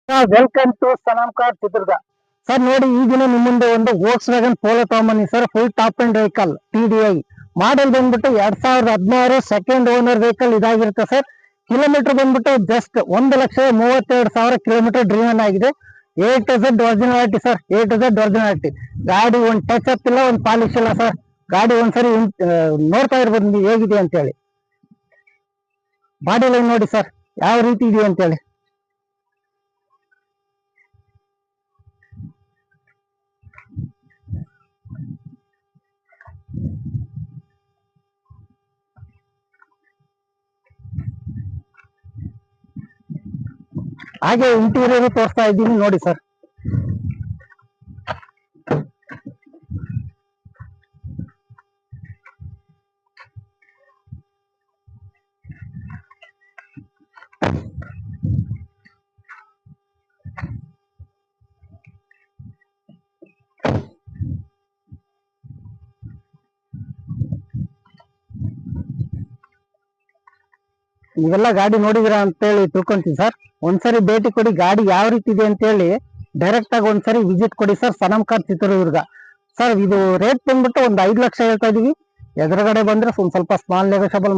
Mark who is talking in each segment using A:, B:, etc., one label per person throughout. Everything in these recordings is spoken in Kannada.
A: Welcome to Sanam car Chitradurga. Sir ನೋಡಿ, ಈ ದಿನ ನಿಮ್ಮ ಮುಂದೆ ಒಂದು ವೋಕ್ಸ್ ವ್ಯಾಗನ್ ಪೋಲೋ ತಗೊಂಬನ್ನಿ sir. Full top end vehicle TDI model ಬಂದ್ಬಿಟ್ಟು 2016 ಸೆಕೆಂಡ್ ಓನರ್ ವೆಹಿಕಲ್ ಇದಾಗಿರುತ್ತೆ ಸರ್. ಕಿಲೋಮೀಟರ್ ಬಂದ್ಬಿಟ್ಟು ಜಸ್ಟ್ 1,32,000 ಕಿಲೋಮೀಟರ್ ಡ್ರೀವನ್ ಆಗಿದೆ. A to Z originality sir, A to Z originality. ಗಾಡಿ ಒಂದ್ ಟಚ್ ಅಪ್ ಇಲ್ಲ, ಒಂದ್ ಪಾಲಿಶ್ ಇಲ್ಲ ಸರ್. ಗಾಡಿ ಒಂದ್ಸರಿ ನೋಡ್ತಾ ಇರ್ಬೋದು ನೀವು ಹೇಗಿದೆ ಅಂತ ಹೇಳಿ. ಬಾಡಿ ಲೈನ್ ನೋಡಿ ಸರ್ ಯಾವ ರೀತಿ ಇದೆ ಅಂತ ಹೇಳಿ. ಹಾಗೆ ಇಂಟೀರಿಯರ್ ತೋರಿಸ್ತಾ ಇದ್ದೀನಿ ನೋಡಿ ಸರ್. ನೀವೆಲ್ಲ ಗಾಡಿ ನೋಡಿದಿರಾ ಅಂತ ಹೇಳಿ ತಿಳ್ಕೊಂತೀನಿ ಸರ್. ಒಂದ್ಸರಿ ಭೇಟಿ ಕೊಡಿ, ಗಾಡಿ ಯಾವ ರೀತಿ ಇದೆ ಅಂತ ಹೇಳಿ ಡೈರೆಕ್ಟ್ ಆಗಿ ಒಂದ್ಸರಿ ವಿಸಿಟ್ ಕೊಡಿ sir. Sanam car Chitradurga sir. ಇದು ರೇಟ್ ಬಂದ್ಬಿಟ್ಟು ಒಂದು 5 ಲಕ್ಷ ಹೇಳ್ತಾ ಇದೀವಿ. ಎದುರುಗಡೆ ಬಂದ್ರೆ ಸ್ವಲ್ಪ ಸ್ಮಾಲ್ ನೆಗೋಷಿಯಬಲ್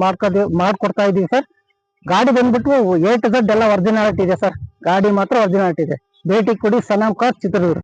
A: ಮಾಡ್ಕೊಡ್ತಾ ಇದೀವಿ ಸರ್. ಗಾಡಿ ಬಂದ್ಬಿಟ್ಟು A to Z ಎಲ್ಲ ಒರಿಜಿನಾಲಿಟಿ ಇದೆ ಸರ್. ಗಾಡಿ ಮಾತ್ರ ಒರಿಜಿನಾಲಿಟಿ ಇದೆ. ಭೇಟಿ ಕೊಡಿ ಸನಮ್ ಕಾರ್ ಚಿತ್ರದುರ್ಗ.